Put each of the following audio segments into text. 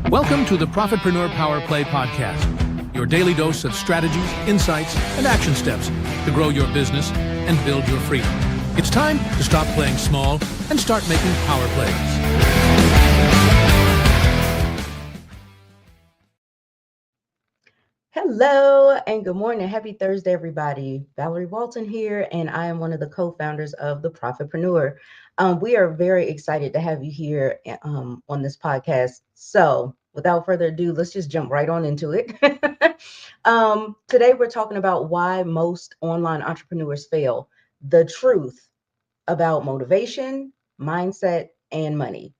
Welcome to the Profitpreneur Power Play podcast, your daily dose of strategies, insights, and action steps to grow your business and build your freedom. It's time to stop playing small and start making power plays. Hello and good morning. Happy Thursday, everybody. Valerie Walton here, and I am one of the co-founders of the Profitpreneur. We are very excited to have you here on this podcast. So without further ado, let's just jump right on into it. Today, we're talking about why most online entrepreneurs fail, the truth about motivation, mindset, and money.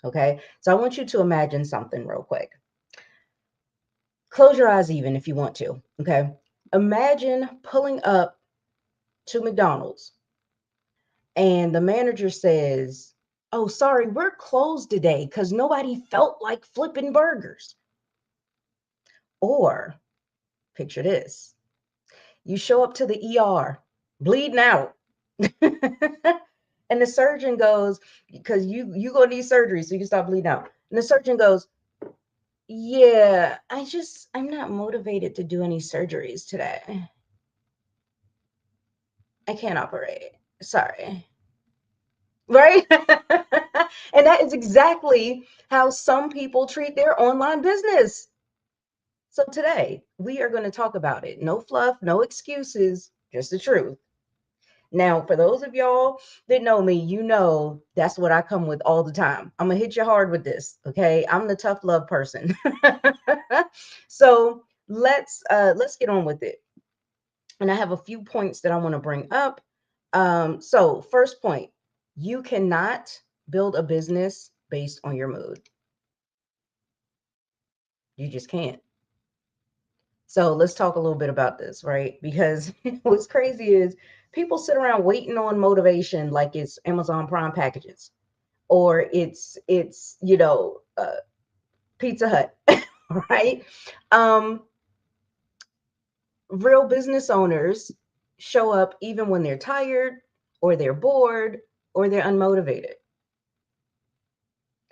Okay, so I want you to imagine something real quick. Close your eyes even if you want to, okay? Imagine pulling up to McDonald's and the manager says, "Oh, sorry, we're closed today because nobody felt like flipping burgers." Or picture this. You show up to the ER bleeding out. And the surgeon goes, because you gonna need surgery so you can stop bleeding out. And the surgeon goes, "Yeah, I'm not motivated to do any surgeries today. I can't operate. Sorry." Right? And that is exactly how some people treat their online business. So today we are going to talk about it. No fluff, no excuses, just the truth. Now, for those of y'all that know me, you know that's what I come with all the time. I'm gonna hit you hard with this, okay? I'm the tough love person. So let's get on with it. And I have a few points that I want to bring up. So first point, you cannot build a business based on your mood. You just can't. So let's talk a little bit about this, right? Because what's crazy is people sit around waiting on motivation like it's Amazon Prime packages or it's Pizza Hut, right? Um, Real business owners show up even when they're tired or they're bored or they're unmotivated.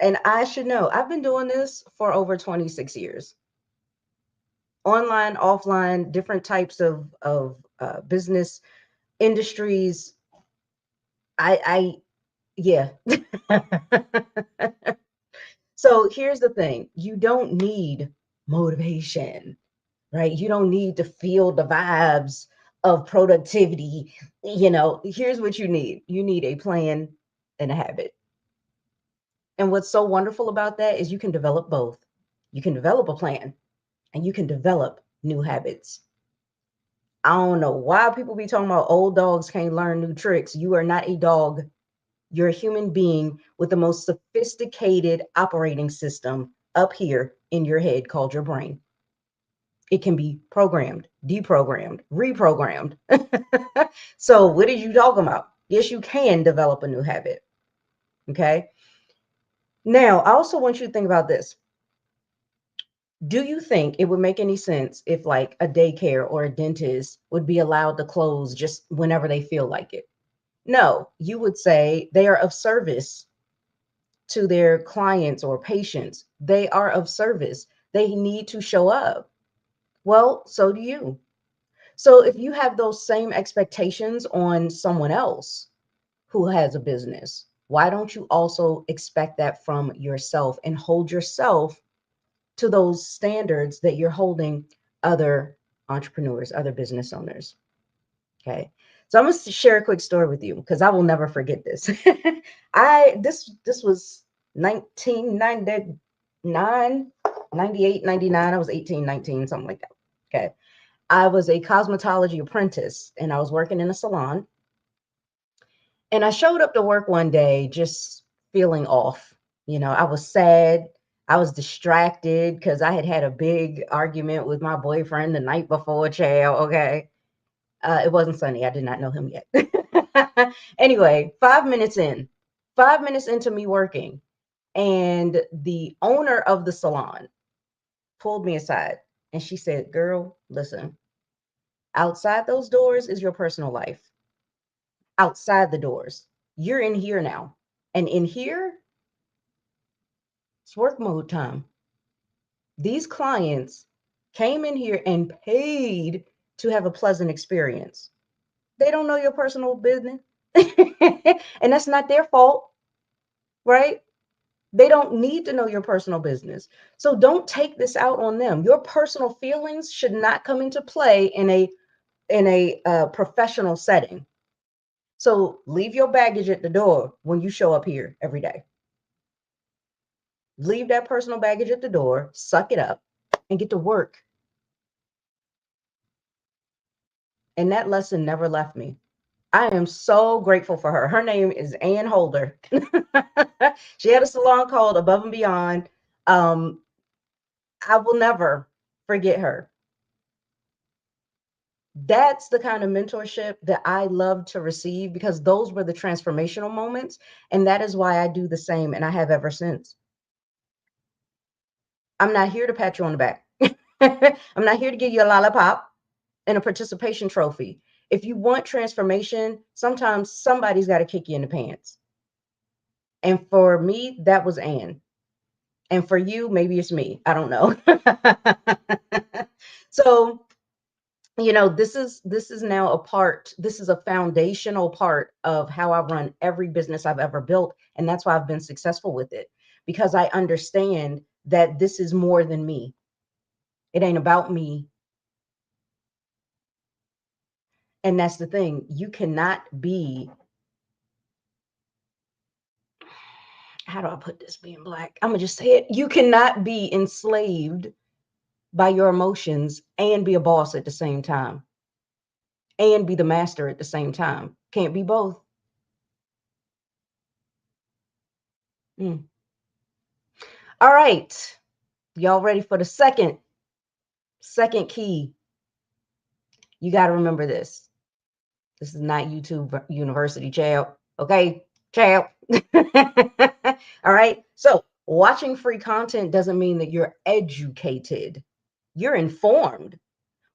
And I should know, I've been doing this for over 26 years. Online, offline, different types of business industries. Yeah. So here's the thing. You don't need motivation, right? You don't need to feel the vibes of productivity. Here's what you need. You need a plan and a habit. And what's so wonderful about that is you can develop both. You can develop a plan and you can develop new habits. I don't know why people be talking about old dogs can't learn new tricks. You are not a dog. You're a human being with the most sophisticated operating system up here in your head called your brain. It can be programmed, deprogrammed, reprogrammed. So what are you talking about? Yes, you can develop a new habit. Okay. Now, I also want you to think about this. Do you think it would make any sense if like a daycare or a dentist would be allowed to close just whenever they feel like it? No, you would say they are of service to their clients or patients. They are of service. They need to show up. Well, so do you. So if you have those same expectations on someone else who has a business, why don't you also expect that from yourself and hold yourself to those standards that you're holding other entrepreneurs, other business owners? Okay. So I'm going to share a quick story with you because I will never forget this. This was 1999, 98, 99. I was 18, 19, something like that. Okay. I was a cosmetology apprentice and I was working in a salon. And I showed up to work one day just feeling off. I was sad. I was distracted because I had a big argument with my boyfriend the night before, child. Okay. It wasn't Sunny. I did not know him yet. Anyway, 5 minutes into me working, and the owner of the salon pulled me aside and she said, "Girl, listen, outside those doors is your personal life. Outside the doors, you're in here now. And in here, it's work mode time. These clients came in here and paid to have a pleasant experience. They don't know your personal business. And that's not their fault, right? They don't need to know your personal business. So don't take this out on them. Your personal feelings should not come into play in a professional setting. So leave your baggage at the door when you show up here every day. Leave that personal baggage at the door, suck it up, and get to work. And that lesson never left me. I am so grateful for her. Her name is Ann Holder. She had a salon called Above and Beyond. Um, I will never forget her. That's the kind of mentorship that I love to receive because those were the transformational moments. And that is why I do the same and I have ever since. I'm not here to pat you on the back. I'm not here to give you a lollipop and a participation trophy. If you want transformation, sometimes somebody's got to kick you in the pants. And for me, that was Anne. And for you, maybe it's me. I don't know. So, this is now this is a foundational part of how I run every business I've ever built. And that's why I've been successful with it, because I understand that this is more than me. It ain't about me. And that's the thing. You cannot be, how do I put this being Black? I'm going to just say it. You cannot be enslaved by your emotions and be a boss at the same time and be the master at the same time. Can't be both. Mm. All right. Y'all ready for the second key? You got to remember this. This is not YouTube University, child. Okay, child. All right. So watching free content doesn't mean that you're educated. You're informed,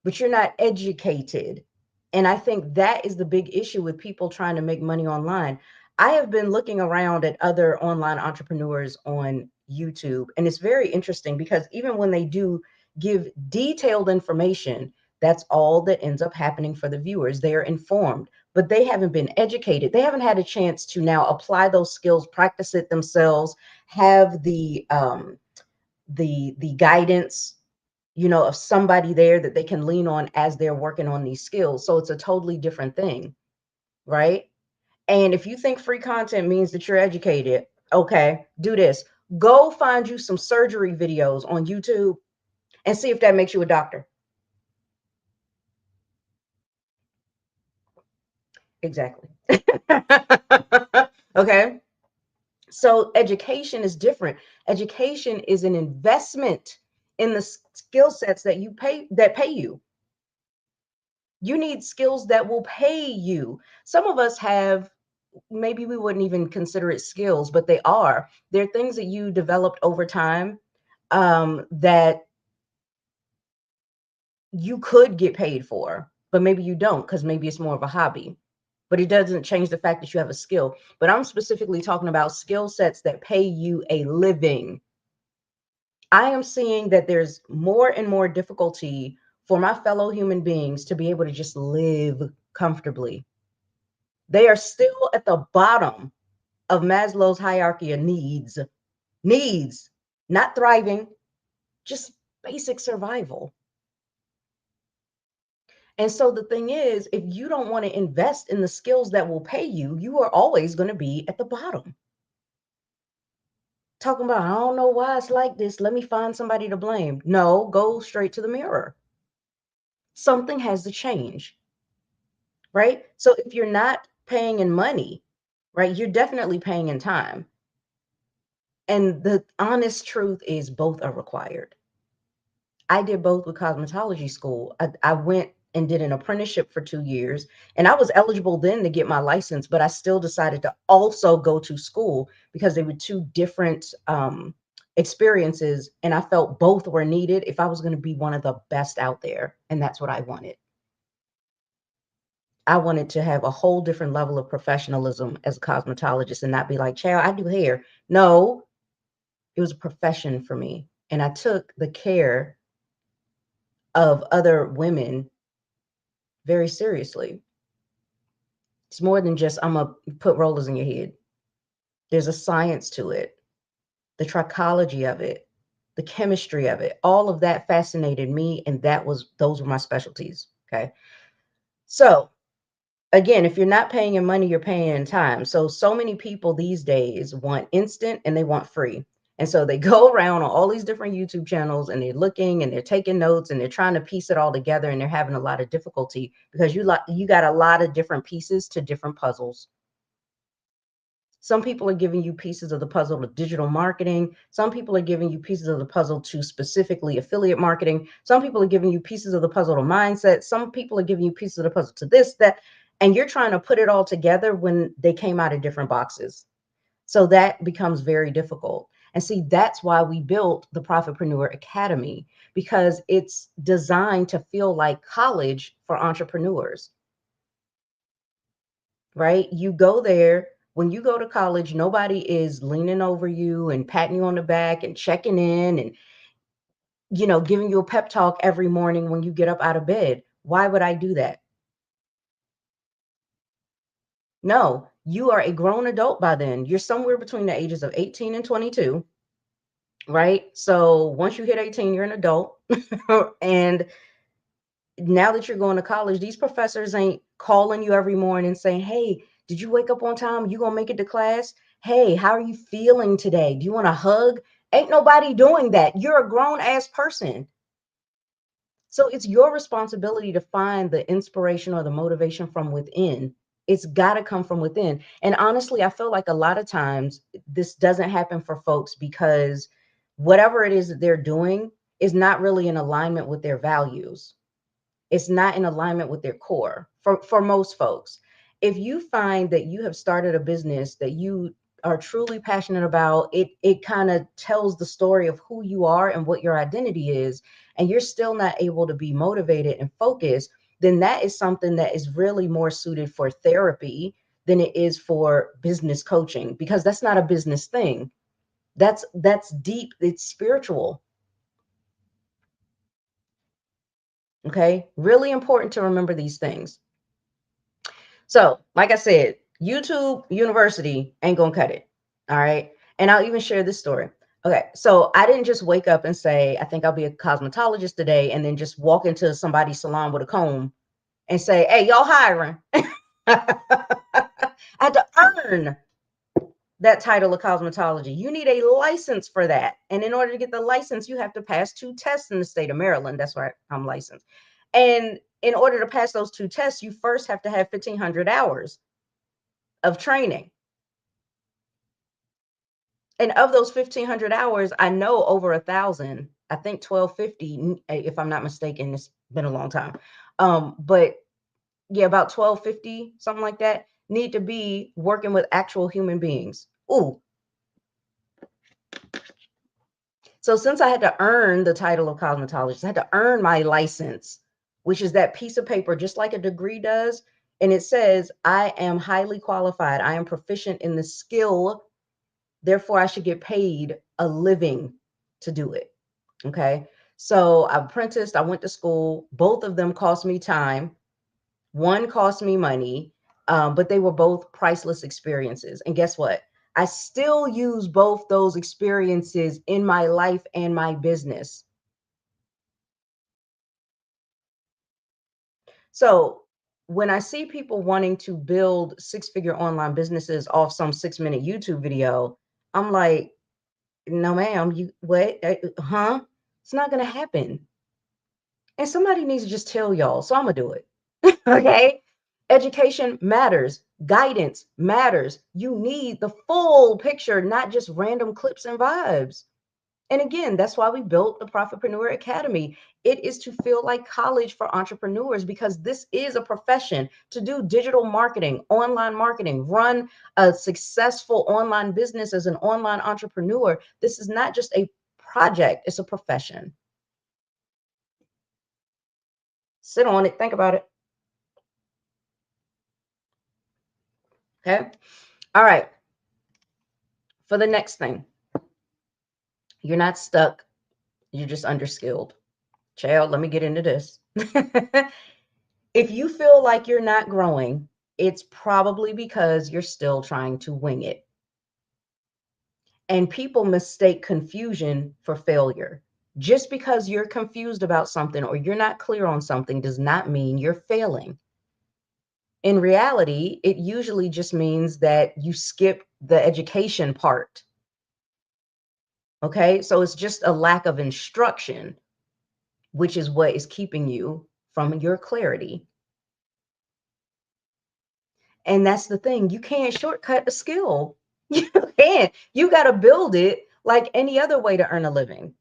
but you're not educated. And I think that is the big issue with people trying to make money online. I have been looking around at other online entrepreneurs on YouTube, and it's very interesting because even when they do give detailed information, that's all that ends up happening for the viewers. They are informed, but they haven't been educated. They haven't had a chance to now apply those skills, practice it themselves, have the guidance, of somebody there that they can lean on as they're working on these skills. So it's a totally different thing, right? And if you think free content means that you're educated, okay, do this. Go find you some surgery videos on YouTube and see if that makes you a doctor. Exactly. Okay. So education is different. Education is an investment in the skill sets that pay you. You need skills that will pay you. Some of us have, maybe we wouldn't even consider it skills, but they are. They're things that you developed over time, that you could get paid for, but maybe you don't because maybe it's more of a hobby. But it doesn't change the fact that you have a skill. But I'm specifically talking about skill sets that pay you a living. I am seeing that there's more and more difficulty for my fellow human beings to be able to just live comfortably. They are still at the bottom of Maslow's hierarchy of needs, not thriving, just basic survival. And so the thing is, if you don't want to invest in the skills that will pay you, you are always going to be at the bottom. Talking about, I don't know why it's like this. Let me find somebody to blame. No, go straight to the mirror. Something has to change, right? So if you're not paying in money, right, you're definitely paying in time. And the honest truth is both are required. I did both with cosmetology school. I went and did an apprenticeship for 2 years, and I was eligible then to get my license, but I still decided to also go to school because they were two different experiences, and I felt both were needed if I was going to be one of the best out there, and that's what I wanted. I wanted to have a whole different level of professionalism as a cosmetologist and not be like, child, I do hair. No, it was a profession for me. and I took the care of other women very seriously. It's more than just I'm gonna put rollers in your head. There's a science to it, the trichology of it, the chemistry of it. All of that fascinated me, and those were my specialties. Okay. So again, if you're not paying in money, you're paying in time. So many people these days want instant and they want free. And so they go around on all these different YouTube channels and they're looking and they're taking notes and they're trying to piece it all together, and they're having a lot of difficulty because you got a lot of different pieces to different puzzles. Some people are giving you pieces of the puzzle to digital marketing. Some people are giving you pieces of the puzzle to specifically affiliate marketing. Some people are giving you pieces of the puzzle to mindset. Some people are giving you pieces of the puzzle to this, that, and you're trying to put it all together when they came out of different boxes. So that becomes very difficult. And see, that's why we built the Profitpreneur Academy, because it's designed to feel like college for entrepreneurs, right? You go there. When you go to college, nobody is leaning over you and patting you on the back and checking in and, giving you a pep talk every morning when you get up out of bed. Why would I do that? No, you are a grown adult by then. You're somewhere between the ages of 18 and 22, right? So once you hit 18, you're an adult. And now that you're going to college, these professors ain't calling you every morning saying, "Hey, did you wake up on time? You gonna make it to class? Hey, how are you feeling today? Do you want a hug?" Ain't nobody doing that. You're a grown ass person. So it's your responsibility to find the inspiration or the motivation from within. It's got to come from within. And honestly, I feel like a lot of times this doesn't happen for folks because whatever it is that they're doing is not really in alignment with their values. It's not in alignment with their core for most folks. If you find that you have started a business that you are truly passionate about, it kind of tells the story of who you are and what your identity is, and you're still not able to be motivated and focused, then that is something that is really more suited for therapy than it is for business coaching, because that's not a business thing. That's deep, it's spiritual. Okay, really important to remember these things. So, like I said, YouTube University ain't gonna cut it. All right. And I'll even share this story. Okay. So I didn't just wake up and say, I think I'll be a cosmetologist today, and then just walk into somebody's salon with a comb and say, "Hey, y'all hiring?" I had to earn that title of cosmetology. You need a license for that. And in order to get the license, you have to pass 2 tests in the state of Maryland. That's why I'm licensed. And in order to pass those 2 tests, you first have to have 1,500 hours of training. And of those 1,500 hours, I know over 1,000, I think 1,250, if I'm not mistaken, it's been a long time. But yeah, about 1,250, something like that, need to be working with actual human beings. Ooh. So since I had to earn the title of cosmetologist, I had to earn my license, which is that piece of paper, just like a degree does. And it says, I am highly qualified. I am proficient in the skill. Therefore, I should get paid a living to do it. Okay. So I apprenticed, I went to school. Both of them cost me time. One cost me money, but they were both priceless experiences. And guess what? I still use both those experiences in my life and my business. So when I see people wanting to build 6-figure online businesses off some 6-minute YouTube video, I'm like, no, ma'am, you what? Huh? It's not going to happen. And somebody needs to just tell y'all. So I'm going to do it. Okay. Education matters. Guidance matters. You need the full picture, not just random clips and vibes. And again, that's why we built the Profitpreneur Academy. It is to feel like college for entrepreneurs, because this is a profession. To do digital marketing, run a successful online business as an online entrepreneur. This is not just a project, it's a profession. Sit on it, think about it. Okay. All right. For the next thing, you're not stuck. You're just underskilled. Child, let me get into this. If you feel like you're not growing, it's probably because you're still trying to wing it. And people mistake confusion for failure. Just because you're confused about something or you're not clear on something does not mean you're failing. In reality, it usually just means that you skip the education part. Okay, so it's just a lack of instruction, which is what is keeping you from your clarity. And that's the thing. You can't shortcut a skill. You can't. You got to build it like any other way to earn a living.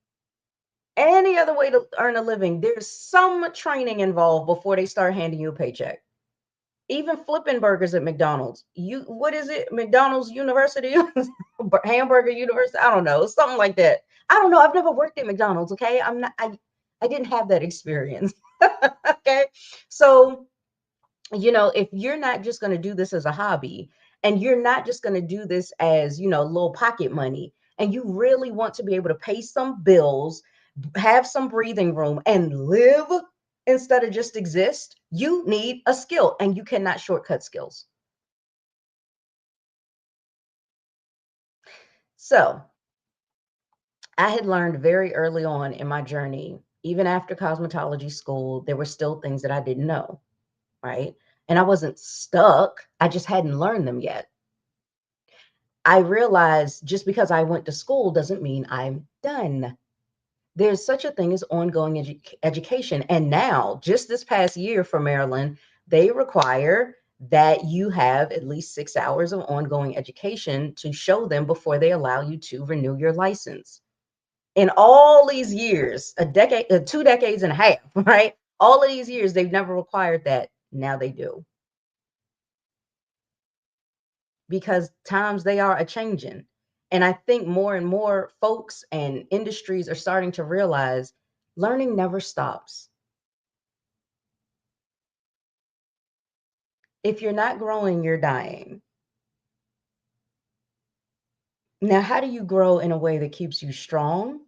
Any other way to earn a living, there's some training involved before they start handing you a paycheck. Even flipping burgers at McDonald's. What is it? McDonald's University? Hamburger University? I don't know. Something like that. I don't know. I've never worked at McDonald's, okay? I didn't have that experience. Okay. So if you're not just going to do this as a hobby and you're not just going to do this as, little pocket money, and you really want to be able to pay some bills, have some breathing room and live instead of just exist, you need a skill and you cannot shortcut skills. So I had learned very early on in my journey, even after cosmetology school, there were still things that I didn't know, right? And I wasn't stuck. I just hadn't learned them yet. I realized just because I went to school doesn't mean I'm done. There's such a thing as ongoing education. And now, just this past year for Maryland, they require that you have at least 6 hours of ongoing education to show them before they allow you to renew your license. In all these years, a decade, 2 decades and a half, right? All of these years, they've never required that. Now they do. Because times they are a changing. And I think more and more folks and industries are starting to realize learning never stops. If you're not growing, you're dying. Now, how do you grow in a way that keeps you strong?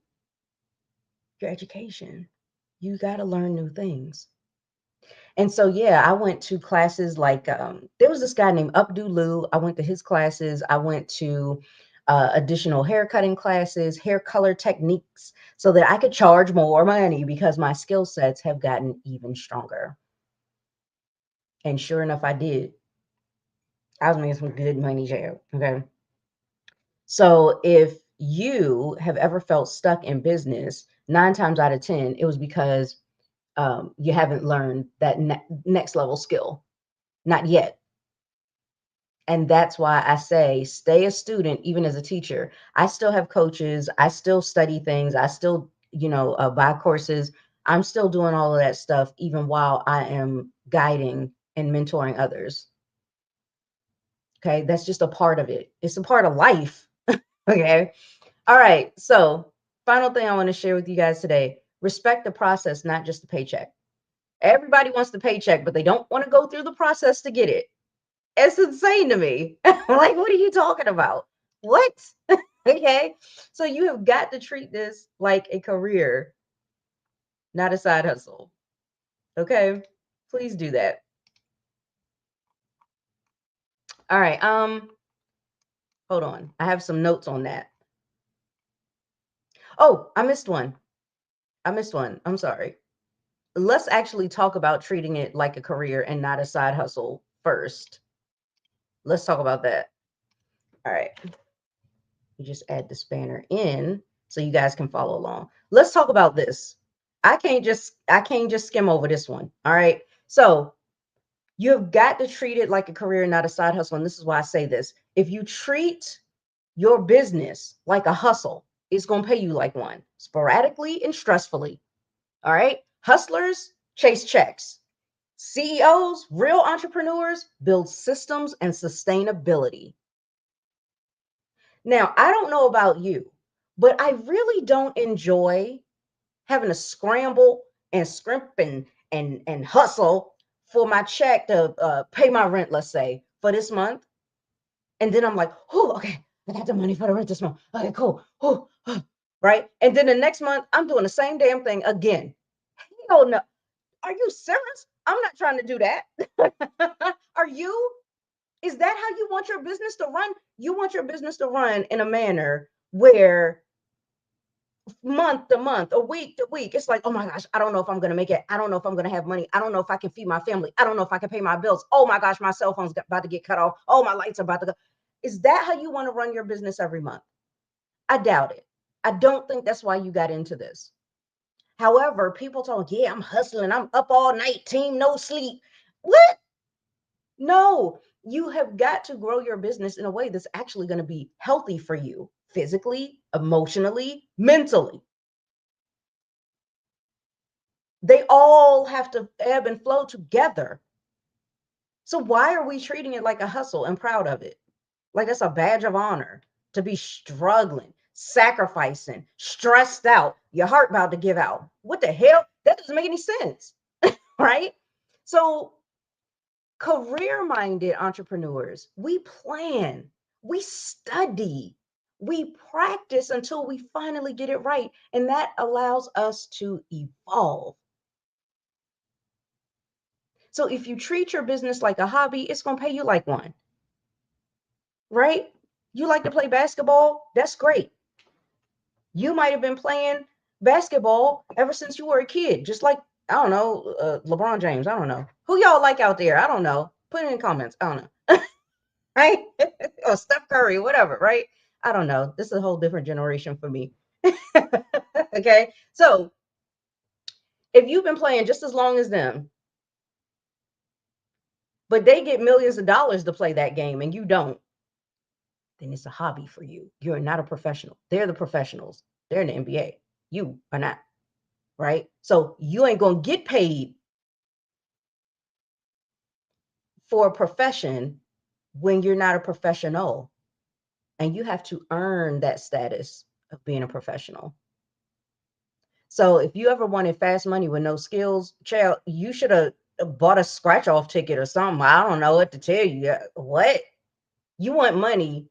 Your education. You got to learn new things. And so, yeah, I went to classes like there was this guy named Abdulu. I went to his classes. I went to additional hair cutting classes, hair color techniques, so that I could charge more money because my skill sets have gotten even stronger. And sure enough, I did. I was making some good money, jail. Okay. So if you have ever felt stuck in business, 9 times out of 10, it was because you haven't learned that next level skill. Not yet. And that's why I say stay a student, even as a teacher. I still have coaches. I still study things. I still, buy courses. I'm still doing all of that stuff, even while I am guiding and mentoring others. Okay. That's just a part of it. It's a part of life. Okay. All right. So, final thing I want to share with you guys today, respect the process, not just the paycheck. Everybody wants the paycheck, but they don't want to go through the process to get it. It's insane to me. Like, what are you talking about? What? Okay. So you have got to treat this like a career, not a side hustle. Okay. Please do that. All right. Hold on. I have some notes on that. Oh, I missed one. I'm sorry. Let's actually talk about treating it like a career and not a side hustle first. Let's talk about that. All right. You just add the spanner in so you guys can follow along. Let's talk about this. I can't just skim over this one. All right. So you've got to treat it like a career, not a side hustle. And this is why I say this. If you treat your business like a hustle, it's going to pay you like one, sporadically and stressfully. All right. Hustlers chase checks. CEOs, real entrepreneurs, build systems and sustainability. Now, I don't know about you, but I really don't enjoy having to scramble and scrimp and hustle for my check to pay my rent, let's say, for this month. And then I'm like, oh, okay, I got the money for the rent this month. Okay, cool. Oh, right? And then the next month, I'm doing the same damn thing again. Hell no. Are you serious? I'm not trying to do that. Are you? Is that how you want your business to run? You want your business to run in a manner where month to month, a week to week, it's like, oh my gosh, I don't know if I'm going to make it. I don't know if I'm going to have money. I don't know if I can feed my family. I don't know if I can pay my bills. Oh my gosh, my cell phone's about to get cut off. Oh, my lights are about to go. Is that how you want to run your business every month? I doubt it. I don't think that's why you got into this. However, people talk, yeah, I'm hustling. I'm up all night, team, no sleep. What? No, you have got to grow your business in a way that's actually going to be healthy for you physically, emotionally, mentally. They all have to ebb and flow together. So why are we treating it like a hustle and proud of it? Like it's a badge of honor to be struggling, sacrificing, stressed out, your heart about to give out. What the hell? That doesn't make any sense, right? So career-minded entrepreneurs, we plan, we study, we practice until we finally get it right. And that allows us to evolve. So if you treat your business like a hobby, it's going to pay you like one, right? You like to play basketball? That's great. You might have been playing basketball ever since you were a kid, just like, I don't know, LeBron James. I don't know. Who y'all like out there? I don't know. Put it in the comments. I don't know. Right? Or Steph Curry, whatever, right? I don't know. This is a whole different generation for me. Okay. So if you've been playing just as long as them, but they get millions of dollars to play that game and you don't, then it's a hobby for you. You're not a professional. They're the professionals. They're in the NBA. You are not, right? So you ain't going to get paid for a profession when you're not a professional. And you have to earn that status of being a professional. So if you ever wanted fast money with no skills, child, you should have bought a scratch off ticket or something. I don't know what to tell you. What? You want money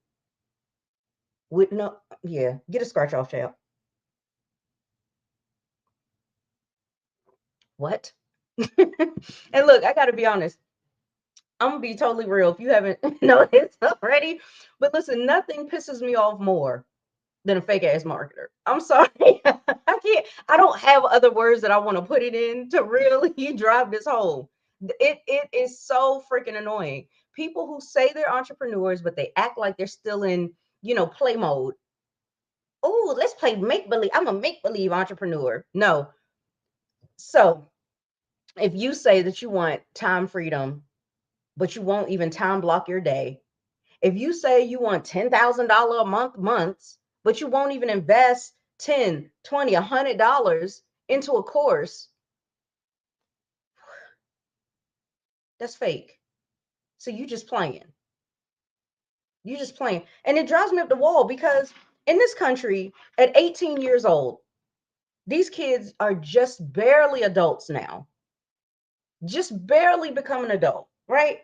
with no, yeah, get a scratch off, child. What? And look, I got to be honest. I'm gonna be totally real if you haven't noticed already. But listen, nothing pisses me off more than a fake ass marketer. I'm sorry. I don't have other words that I want to put it in to really drive this home. It is so freaking annoying. People who say they're entrepreneurs, but they act like they're still in, play mode. Oh, let's play make believe. I'm a make believe entrepreneur. No. So if you say that you want time freedom, but you won't even time block your day, if you say you want $10,000 a months, but you won't even invest 10, 20, $100 into a course, that's fake. So you just playing. You just playing. And it drives me up the wall because in this country, at 18 years old, these kids are just barely adults now. Just barely become an adult, right?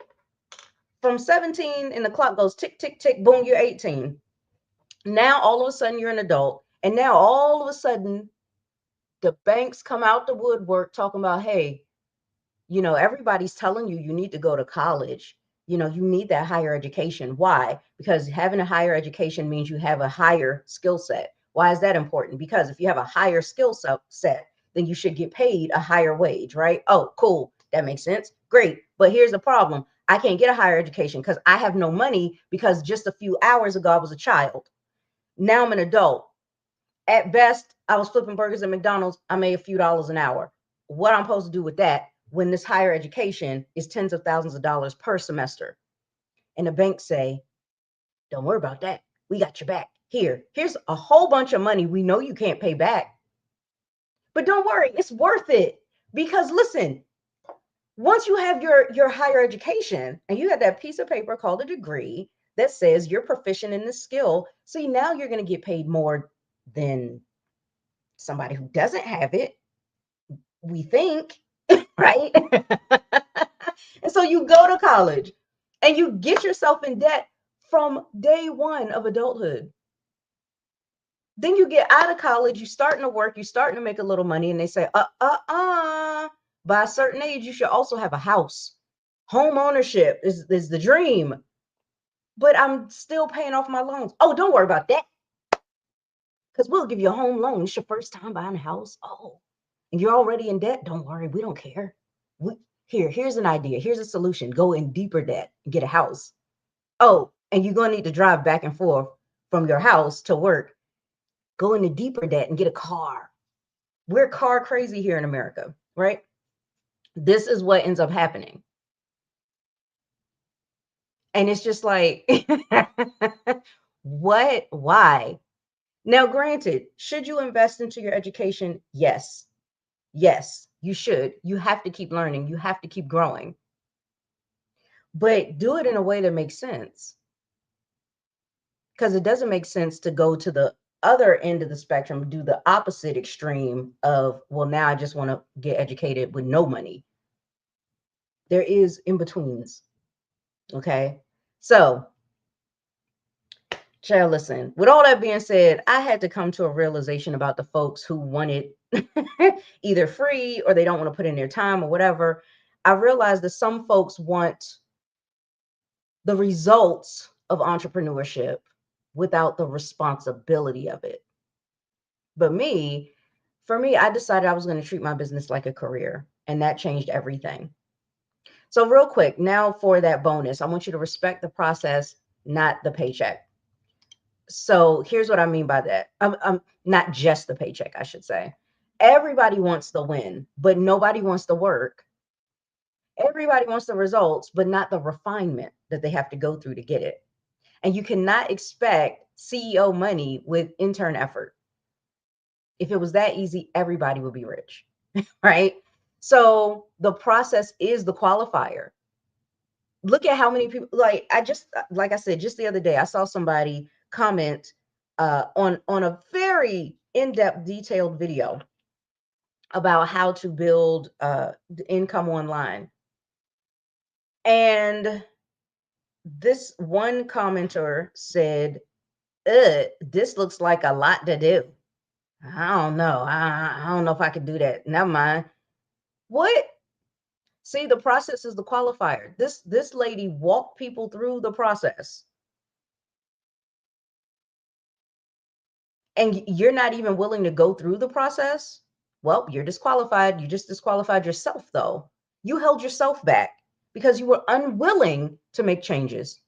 From 17 and the clock goes tick, tick, tick, boom, you're 18. Now all of a sudden you're an adult. And now all of a sudden the banks come out the woodwork talking about, hey, everybody's telling you need to go to college. You need that higher education. Why? Because having a higher education means you have a higher skill set. Why is that important? Because if you have a higher skill set, then you should get paid a higher wage, right? Oh, cool. That makes sense. Great. But here's the problem. I can't get a higher education because I have no money because just a few hours ago I was a child. Now I'm an adult. At best, I was flipping burgers at McDonald's. I made a few dollars an hour. What I'm supposed to do with that when this higher education is tens of thousands of dollars per semester? And the banks say, don't worry about that. We got your back. Here's a whole bunch of money we know you can't pay back. But don't worry, it's worth it. Because listen, once you have your higher education and you have that piece of paper called a degree that says you're proficient in this skill, see, now you're going to get paid more than somebody who doesn't have it, we think, right? And so you go to college and you get yourself in debt from day one of adulthood. Then you get out of college, you starting to work, you starting to make a little money, and they say, by a certain age, you should also have a house. Home ownership is the dream. But I'm still paying off my loans. Oh, don't worry about that. Because we'll give you a home loan. It's your first time buying a house. Oh, and you're already in debt. Don't worry, we don't care. Here's an idea. Here's a solution. Go in deeper debt and get a house. Oh, and you're going to need to drive back and forth from your house to work. Go into deeper debt and get a car. We're car crazy here in America, right? This is what ends up happening. And it's just like, what? Why? Now, granted, should you invest into your education? Yes. Yes, you should. You have to keep learning. You have to keep growing. But do it in a way that makes sense. Because it doesn't make sense to go to the other end of the spectrum, do the opposite extreme of, well, now I just want to get educated with no money. There is in betweens. Okay. So, child, listen, with all that being said, I had to come to a realization about the folks who want it either free or they don't want to put in their time or whatever. I realized that some folks want the results of entrepreneurship without the responsibility of it. But for me, I decided I was going to treat my business like a career, and that changed everything. So real quick, now for that bonus, I want you to respect the process, not the paycheck. So here's what I mean by that. I'm not just the paycheck, I should say. Everybody wants the win, but nobody wants the work. Everybody wants the results, but not the refinement that they have to go through to get it. And you cannot expect CEO money with intern effort. If it was that easy, everybody would be rich, right? So the process is the qualifier. Look at how many people, like I said, just the other day, I saw somebody comment on a very in-depth, detailed video about how to build income online. And this one commenter said, this looks like a lot to do. I don't know. I don't know if I could do that. Never mind. What? See, the process is the qualifier. This lady walked people through the process. And you're not even willing to go through the process? Well, you're disqualified. You just disqualified yourself, though. You held yourself back because you were unwilling to make changes.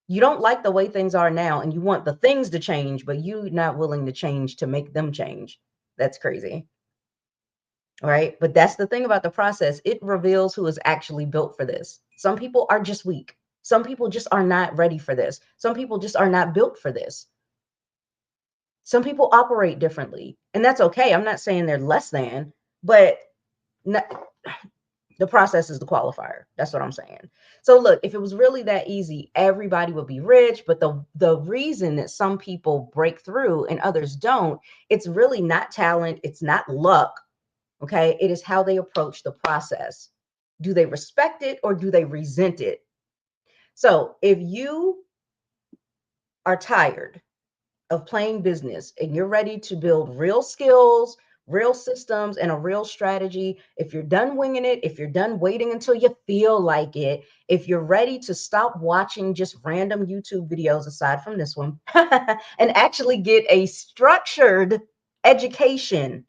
You don't like the way things are now and you want the things to change, but you're not willing to change to make them change. That's crazy. All right. But that's the thing about the process. It reveals who is actually built for this. Some people are just weak. Some people just are not ready for this. Some people just are not built for this. Some people operate differently, and that's okay. I'm not saying they're less than, but the process is the qualifier. That's what I'm saying. So look, if it was really that easy, everybody would be rich. But the reason that some people break through and others don't, it's really not talent. It's not luck. Okay. It is how they approach the process. Do they respect it or do they resent it? So if you are tired of playing business and you're ready to build real skills, real systems, and a real strategy, if you're done winging it, if you're done waiting until you feel like it, if you're ready to stop watching just random YouTube videos aside from this one and actually get a structured education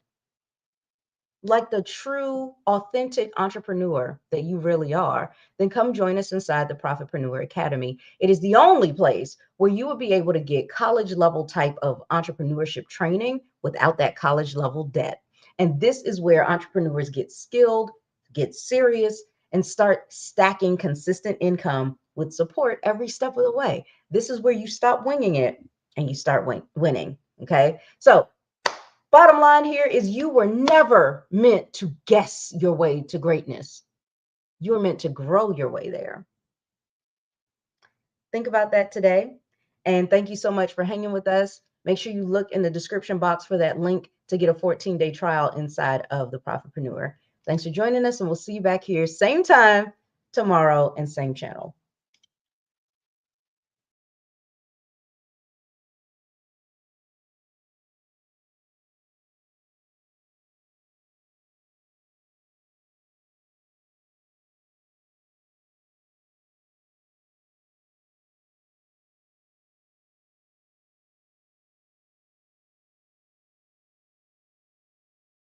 like the true, authentic entrepreneur that you really are, then come join us inside the Profitpreneur Academy. It is the only place where you will be able to get college level type of entrepreneurship training without that college level debt. And this is where entrepreneurs get skilled, get serious, and start stacking consistent income with support every step of the way. This is where you stop winging it and you start winning. Okay. So bottom line here is you were never meant to guess your way to greatness. You were meant to grow your way there. Think about that today. And thank you so much for hanging with us. Make sure you look in the description box for that link to get a 14-day trial inside of the Profitpreneur. Thanks for joining us, and we'll see you back here same time tomorrow and same channel.